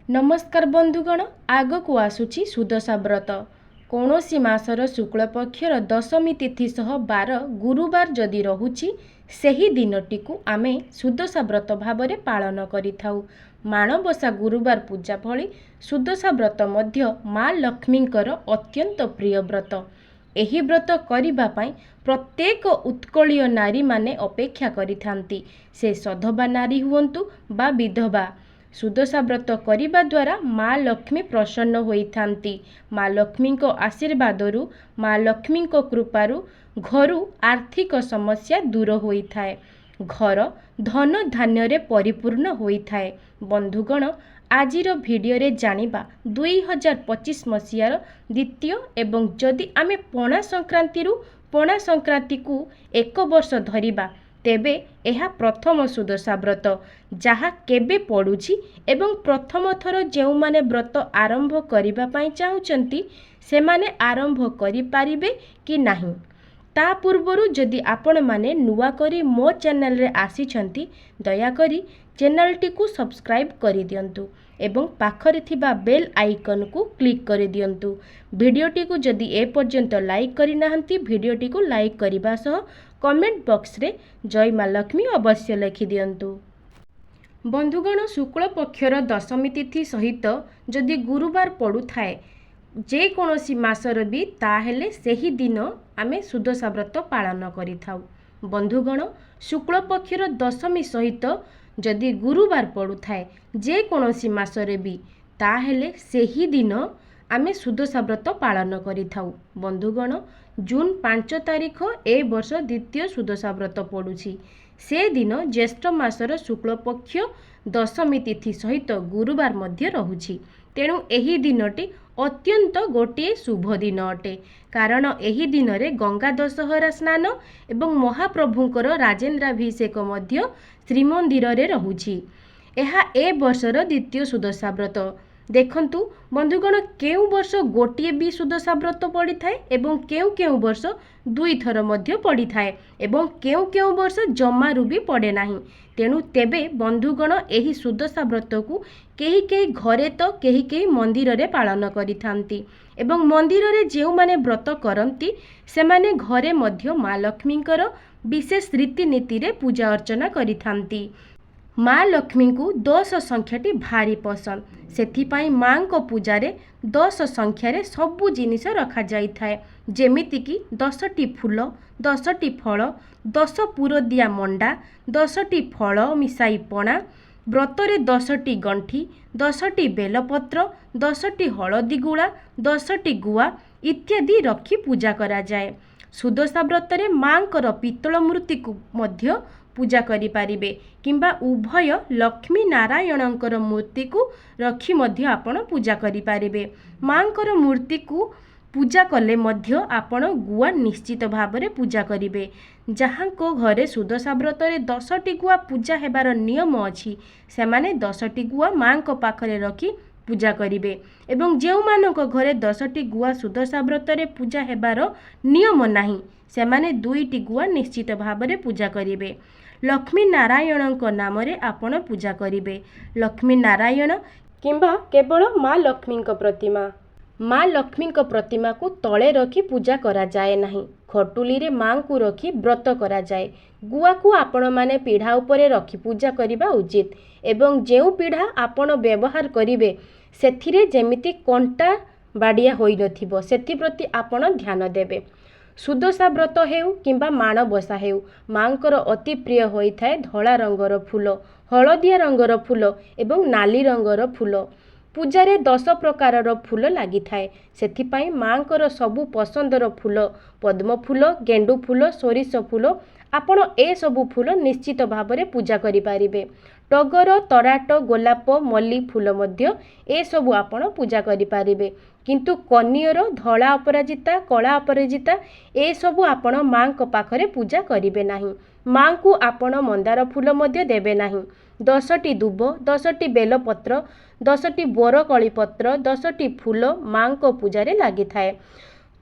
नमस्कार बंधुगण आगक आसूची सुदशा व्रत कौनसी मासर शुक्ल पक्षर दशमी तिथि सह 12 गुरुवार जदि रहुची सेही दिनटी को आमे सुदशा व्रत भाव पालन करिथाउ। माणबसा गुरुवार पूजा भली सुदशा व्रत मध्य माँ लक्ष्मींकर अत्यंत प्रिय व्रत। एही व्रत करिबा पाई प्रत्येक उत्कलीय नारी माने अपेक्षा करिथांती, से सधवा नारी हुवंतु बा विधवा। सुदशा व्रत करिबा द्वारा माँ लक्ष्मी प्रसन्न होइथांती। माँ लक्ष्मी को आशीर्वादरु माँ लक्ष्मी को कृपारु घरु आर्थिक समस्या दूर होइथाए, घर धन धान्य रे परिपूर्ण होइथाए। बंधुगण आजिर भिडियो रे जानिबा 2025 मसीहार द्वितीय एवं जदि आमे पणा संक्रांति को एक वर्ष धरिबा तेबे एहा प्रथम सुदशा व्रत जहा केबे पड़ुछि एवं प्रथम थर जेउ माने व्रत आरंभ करिबा पाई चाहुचंती सेमाने आरंभ करि पारिबे कि नाही। ता पूर्वरु जदि आपण माने नुआ करी मो चैनल रे आसीछंती दया करी चैनल टी को सब्सक्राइब करि दियंतु एवं पाखरे थिबा बेल आइकन को क्लिक करि दियंतु। वीडियो टी को जदि ए पर्यंत लाइक करि नाहंती वीडियो टी को लाइक करिबा सह कमेंट बॉक्स रे जय माँ लक्ष्मी अवश्य लिखि दियंतु। बंधुगण शुक्ल पक्षर दशमी तिथि सहित जदि गुरुवार पड़ू थाए जे कोनोसी मासर भी ताहेले सेही दिन आमे सुदशा व्रत पालन करिथाउ। बंधुगण शुक्ल पक्षर दशमी सहित जदि गुरुवार पड़ू थाए जे कोनोसी मासरे भी ताहेले सेही दिन आमे सुदशा व्रत पालन करिथाउ। बंधुगण जून 5 तारिख ए वर्ष द्वितीय सुदशा व्रत पड़ुछि। से दिन ज्येष्ठ मासर शुक्ल पक्ष दशमी तिथि सहित गुरुवार मध्य रहुछि। तेणु एही दिनटी अत्यंत गोटे शुभ दिन अटे, कारण एही दिन रे गंगा दशहरा स्नान एवं महाप्रभुंकर राजेन्द्राभिषेक मध्य श्रीमंदिर रे रहुछि। एहा ए वर्षर द्वितीय सुदशा व्रत। देखंतु बंधुगण केउ वर्ष गोटे भी सुदशा व्रत पड़ी थाए एवं केउ वर्ष दुई थर मध्य पड़ी थाए एवं केउ वर्ष जमारू भी पड़े नाही। तेणु तेबे बंधुगण एही सुदशा व्रत को केही घरे तो केही मंदिर रे पालन करिथांती एवं मंदिर रे जेउ माने व्रत करंती से माने घरे मध्य माँ लक्ष्मींकर विशेष रीतिनीति रे पूजा अर्चना करिथांती। माँ लक्ष्मी को 10 संख्याटी भारी पसंद, सेथिपाई माँ को पूजा रे 10 संख्या रे सबु जिनिस रखा जाई थाए, जेमिति की 10टी फूल 10टी फल 10 पुरदिया मंडा 10टी फल मिसाई पणा, व्रतरे 10टी गंठी 10टी बेलपत्र 10टी हलदी गुड़ा 10टी गुआ इत्यादि रखी पूजा करा जाए। सुदशा व्रतरे माँकर पित्तल मूर्ति को मध्य पूजा करि पारिबे किंबा उभय लक्ष्मी नारायणंकर मूर्ति को रखी मध्य आपण पूजा करि पारिबे। माँकर मूर्ति को पूजा कले मध्य आपण गुआ निश्चित भावरे पूजा करिबे। जहाँ को घरे सुदशा व्रतरे 10टी गुआ पूजा हेबार नियम अछि सेमाने 10टी गुआ माँ को पाखरे रखी पूजा करिबे एवं जेउ मानक घरे 10टी गुआ सुदशा व्रतरे पूजा हेबार नियम नाही सेमाने 2टी गुआ निश्चित भावरे पूजा करिबे। लक्ष्मी नारायणଙ୍କ नामरे आपण पूजा करिबे। लक्ष्मी नारायण किंबा केवल माँ लक्ष्मीଙ୍କ प्रतिमा। माँ लक्ष्मीଙ୍କ प्रतिमा को तले रखी पूजा करा जाए नाही, खटुली रे माँ को रखी व्रत करा जाए। गुआ को आपण माने पीढ़ा उपरे रखी पूजा करिबा उचित एवं जेउ पीढ़ा आपण व्यवहार करिवे सेथिरे जेमिति कंटा बाडिया होई नथिबो सेथि प्रति आपण ध्यान देबे। सुदशा व्रत हेउ किंबा माणबसा हेउ माँकर अति प्रिय होई थाए धला रंगर फूल, हलदिया रंगर फूल एवं नाली रंगर फूल। पूजारे 10 प्रकारर फूल लागि थाए, सेथिपाई माँकर सबु पसंदर फूल पद्म फूल गेंडू फूल सोरिष फूल आपण ए सबु फूल निश्चित भावरे पूजा करि पारिबे। टगर तराट गोलाप मल्ली फूल मध्य ए सबु आपण पूजा करि पारिबे, किंतु कनियर धला अपराजिता कला अपराजिता ए सबु आपण माँ को पाखरे पूजा करिबे नाही। माँ को आपण मंदार फूल मध्य देबे नाही। 10टी दुब 10टी बेलपत्र 10टी बोरकली पत्र 10टी फूल माँ को पूजा रे लागि थाए।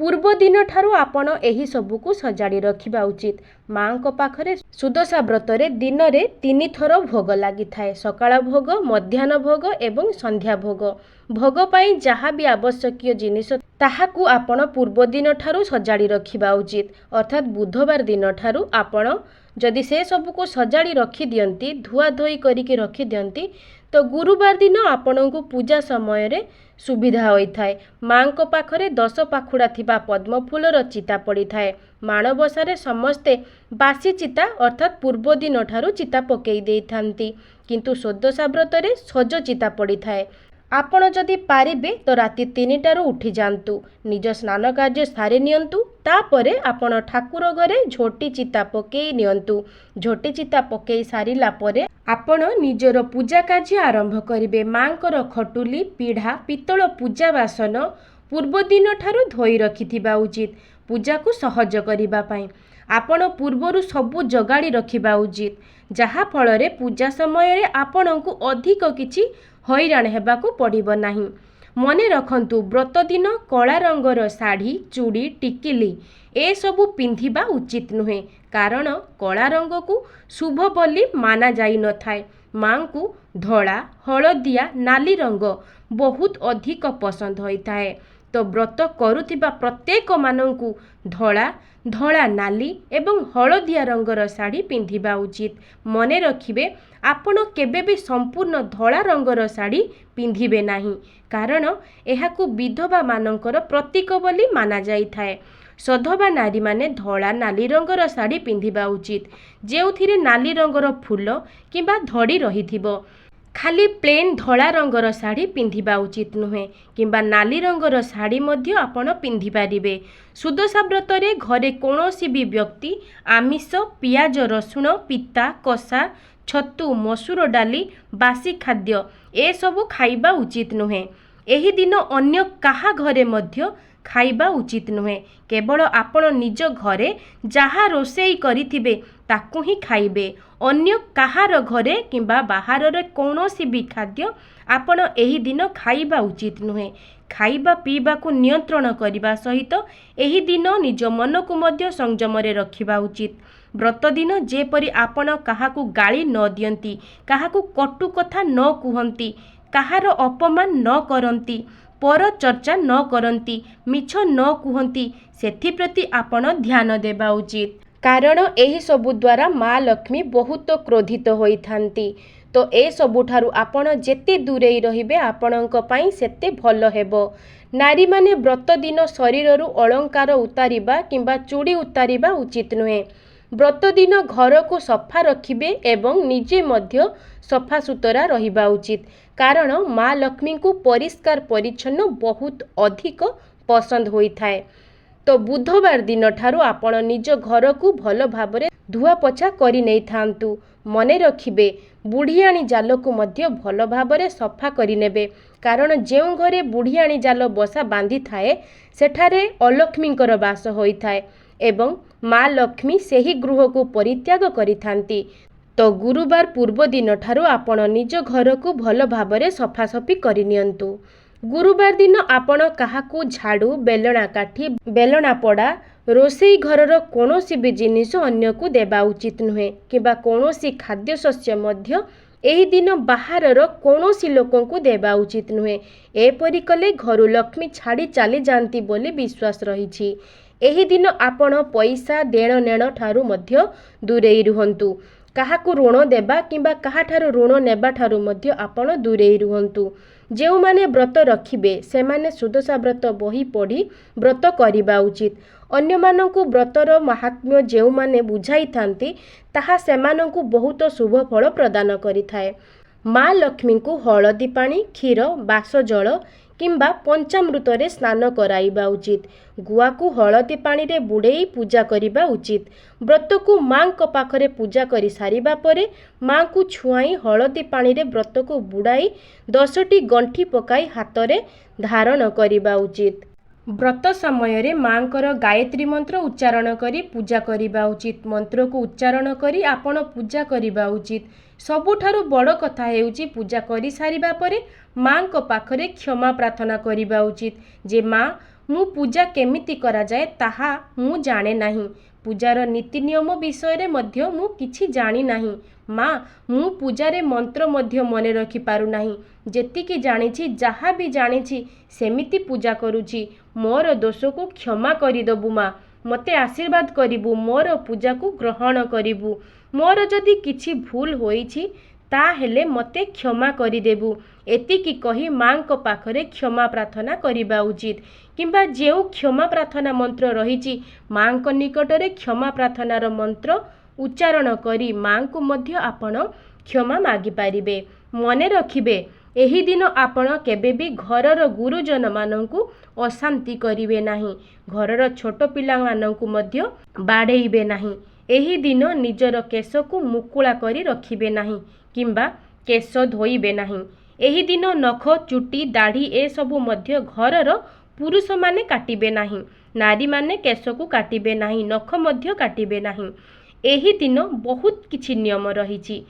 पूर्व दिन ठारू आपण एही सबुकु सजाड़ी रखिबा उचित। माँ को पाखरे सुदशा व्रतरे दिन रे 3 थर भोग लागि थाए। सकाळ भोग, मध्याह्न भोग एवं संध्या भोग। भोग पाई जहा भी आवश्यकीय जिनिस ताहाकु आपण पूर्व दिन ठारू सजाड़ी रखिबा उचित। अर्थात बुधवार दिन ठारू आपण जदि से सबुको सजाड़ी रखी दियंती, धुआ धोई करिके रखी दियंती, तो गुरुवार दिन आपणको पूजा समय रे सुविधा होई थाए। माँ को पाखरे 10 पाखुड़ा थिबा पद्म फूलर चिता पड़ी थाए। माणबसारे समस्ते बासी चिता अर्थात पूर्व दिन ठारू चिता पकेई देई थांती, किंतु सुदशा व्रतरे सज चिता पड़ी थाए। आपण जदि पारिबे तो राति 3टारू उठी जांतु, निज स्नान कार्य सारी नियंतु, तापरे आपण ठाकुर घरे झोटी चिता पकेई नियंतु। झोटी चिता पकेई सारिला परे आपण निजर पूजा कार्य आरंभ करिवे। मांकर खटुली, पीढ़ा, पितल पूजा बासन पूर्व दिन ठारू धोई रखिथिबा उचित। पूजा को सहज करिबा पई आपण पूर्वरु सबु जगाड़ी रखिबा उचित, जहा फलरे पूजा समय रे आपणको अधिक किछि हैरान हेबाकू पड़िबो नाही। मने रखंतु व्रत दिन कला रंगर साड़ी, चूड़ी, टिकिली ए सबु पिंधिबा उचित नुहे, कारण कला रंग को शुभ बोली माना जाई न थाए। माँ को धड़ा, हलदिया, नाली रंग बहुत अधिक पसंद होई थाए। तो व्रत करुथिबा प्रत्येक मानंकु धड़ा, धड़ा, नाली एवं हलदिया रंगर साड़ी पिंधिबा उचित। मने रखिबे आपण केबे भी संपूर्ण धड़ा रंगर साड़ी पिंधिबे नाही, कारण एहाकु विधवा मानंकर प्रतीक बोली माना जाई थाए। सधवा नारी माने धड़ा, नाली रंगर साड़ी पिंधिबा उचित, जेउथिरे नाली रंगर फूल किंबा धड़ी रहिथिबो। खाली प्लेन धड़ा रंगर साड़ी पिंधिबा उचित नुहे, किंबा नाली रंगर साड़ी मध्य आपण पिंधि पारिबे। सुदशा व्रतरे घरे कोनोसी भी व्यक्ति आमिष, पियाज, रसुण, पिता, कषा, छतु, मसूर डाली, बासी खाद्य ए सबु खाइबा उचित नुहे। एही दिन अन्य काहा घरे मध्य खाइबा उचित नुहे। केवल आपण निज घरे जहा रोषेई करिथिबे ताकू ही खाइबे। अन्य काहार घरे किंबा बाहर रे कोनोसी भी खाद्य आपण एही दिन खाइबा उचित नुहे। खाइबा पीबा को नियंत्रण करिबा सहित एही दिन निज मन को मध्य संयम रे रखिबा उचित। व्रत दिन जेपरि आपण काहाकू गाली न दियंती, काहाकू कटु कथा न कुहंती, काहार अपमान न करंती, पर चर्चा न करंती, मिछ न कुहंती, सेथि प्रति आपण ध्यान देबा उचित। कारण एही सबु द्वारा माँ लक्ष्मी बहुत क्रोधित होई थांती। तो ए सबुठारु आपण जेते दूरेई रहिबे आपणक पई सेते भल हेबो। नारी माने व्रत दिन शरीररु अलंकार उतारिबा किंबा चूड़ी उतारिबा उचित नुहे। व्रत दिन घर को सफा रखिबे एवं निजे मध्य सफा सुतरा रहिबा उचित, कारण माँ लक्ष्मी को परिष्कार परिच्छन्न बहुत अधिक पसंद होई थाए। तो बुधवार दिन ठारू आपण निज घर को भल भाबरे धुआ पोछा करि नै थांतु। मने रखिबे बुढ़ियाणी जाल को मध्य भल भाबरे सफा करि नेबे, कारण जेउ घरे बुढ़ियाणी जाल बसा बांधी थाए सेठारे अलक्ष्मींकर वास होई थाए एवं माँ लक्ष्मी सेही गृह को परित्याग करि थांती। तो गुरुवार पूर्व दिन ठारू आपण निज घर को भल भाबरे सफासफी करि नियंतु। गुरुवार दिन आपण काहाकू झाड़ू, बेलना काठी, बेलना पड़ा, रोषेई घरर कोनोसी भी जिनिस अन्य को देबा उचित नुहे, किबा कोनोसी खाद्य शस्य मध्य एही दिन बाहरर कोनोसी लोकन को देबा उचित नुहे। एपरि कले घरु लक्ष्मी छाड़ी चली जांती बोली विश्वास रहिछि। एही दिन आपण पैसा देण नेण ठारू मध्य दूरेई रुहंतु। काहाकू ऋण देबा किंबा काहाठारू ऋण नेबा ठारू मध्य आपण दूरेई रुहंतु। जेउ माने व्रत रखिबे सेमाने सुदशा व्रत बही पढ़ी व्रत करिबा उचित। अन्य मानंकु व्रतर महात्म्य जेउ माने बुझाई थांती ताहा सेमानंकु बहुत शुभ फल प्रदान करिथाए। माँ लक्ष्मी को हलदी पानी, क्षीर, बास जल किंबा पंचामृत रे स्नान कराइबा उचित। गुआ को हलदी पानी रे बुड़ेई पूजा करिबा उचित। व्रत को माँ को पाखरे पूजा करि सारिबा परे माँ को छुआई हलदी पानी रे व्रत को बुड़ाई 10टी गंठी पकाई हाथ रे धारण करिबा उचित। व्रत समय रे माँकर गायत्री मंत्र उच्चारण करी पूजा करिबा उचित। मंत्र को उच्चारण करी आपण पूजा करिबा उचित। सबुठारु बड़ कथा हेउची पूजा करि सारिबा परे माँ को पाखरे क्षमा प्रार्थना करिबा उचित जे माँ मु पूजा केमिति करा जाए ताहा मु जाने नाही। पूजार नीति नियम विषय मध्य मु किछि जानी नाही। माँ मु पूजारे मंत्र मध्य मने रखि पारु नाही। जेतिकी जानिछि जहाँ भी जानिछि सेमिति पूजा करुछि। मोर दोष को क्षमा करिदबु माँ। मते आशीर्वाद करिबु। मोर पूजा को ग्रहण करिबु। मोर जदि किछि भूल होइछि ताहेले मते क्षमा करिदेबु। एतिकी कही माँ को पाखरे क्षमा प्रार्थना करिबा उचित। किंबा जेउ क्षमा प्रार्थना मंत्र रहिछि माँ को निकटरे क्षमा प्रार्थनार मंत्र उच्चारण करी माँ को मध्य आपण क्षमा मागी पारिबे। मने रखिबे एही दिन आपण केबे भी घरर गुरुजन माननकु अशांति करिवे नाही। घरर छोट पिला माननकु मध्य बाड़ेइबे नाही। एही दिन निजर केश को मुकुला करी रखिबे नाही किंबा केश धोइबे नाही। एही दिन नख चुटी दाढ़ी ए सबु मध्य घरर पुरुष माने काटिबे नाही। नारी माने केश को काटिबे नाही, नख मध्य काटिबे नाही। एही दिन बहुत किछि नियम रहिछि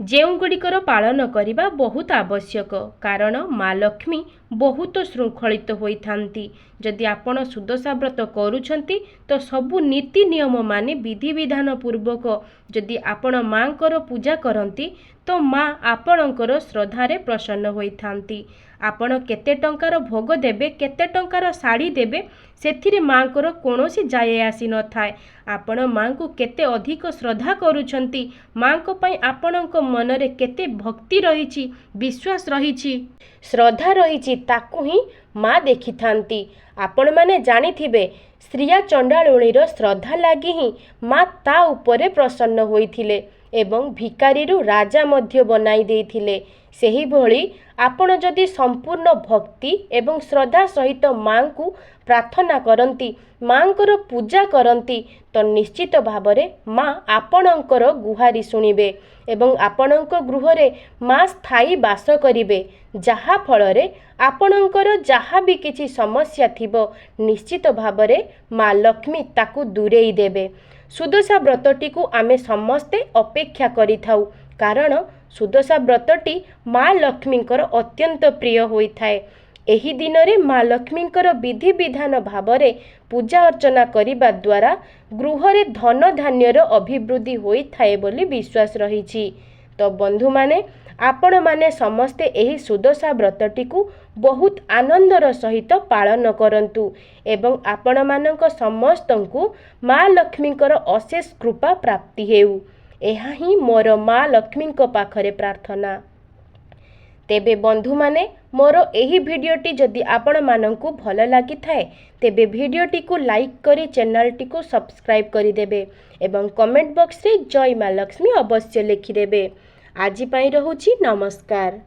जेउगुड़िकर पालन करिबा बहुत आवश्यक। कारण माँ लक्ष्मी बहुत श्रृंखलित होइथांती। जदि आपण सुदशा व्रत करूछंती तो सबु नीति नियम माने विधि विधान पूर्वक जदि आपण माँकर पूजा करंती तो माँ आपणकर श्रद्धारे प्रसन्न होइथांती। आपण केते टंकार भोग देबे, केते टंकार साड़ी देबे सेथिरे माँकर कोनोसी जाए आसी न थाए। आपण माँ को केते अधिक श्रद्धा करूछंती, माँ को पई आपणक मनरे केते भक्ति रहिछि, विश्वास रहिछि, श्रद्धा रहिछि ताकू ही माँ देखिथांती। आपण माने जानिथिबे श्रिया चंडालुणीर श्रद्धा लागी ही माँ ता उपरे प्रसन्न होइथिले एवं भिकारीरू राजा मध्य बनाई देइथिले। सेही भली आपण जदि संपूर्ण भक्ति एवं श्रद्धा सहित माँ को प्रार्थना करंती, माँकर पूजा करंती तो निश्चित भावरे माँ आपणकर गुहारी सुनिबे एवं आपणक गृहरे माँ स्थायी वास करिबे। जहा फलरे आपणकर जहा भी किछि समस्या थिबो निश्चित भावरे माँ लक्ष्मी ताकू दूरेई देबे। सुदशा व्रतटी को आमे समस्ते अपेक्षा करिथाउ कारण सुदशा व्रतटी माँ लक्ष्मींकर अत्यंत प्रिय होइथाए। एही दिनरे माँ लक्ष्मींकर विधि विधान भावरे पूजा अर्चना करिबा द्वारा गृहरे धन धान्यर अभिवृद्धि होइथाए बोली विश्वास रहिछि। तो बंधु माने आपण माने समस्ते एही सुदशा व्रतटी को बहुत आनंदर सहित पालन करंतु एवं आपण मानक समस्तंकु माँ लक्ष्मींकर अशेष कृपा प्राप्ति हेउ। एहा ही मोर माँ लक्ष्मींक पाखरे प्रार्थना। तेबे बंधु माने मोर एही भिडियोटी जदि आपण मानंकु भल लागि थाए तेबे भिडियोटी को लाइक करी चैनलटी को सब्सक्राइब करि देबे एवं कमेंट बॉक्स रे जय माँ लक्ष्मी अवश्य लिखि देबे। आजि पई रहुछि नमस्कार।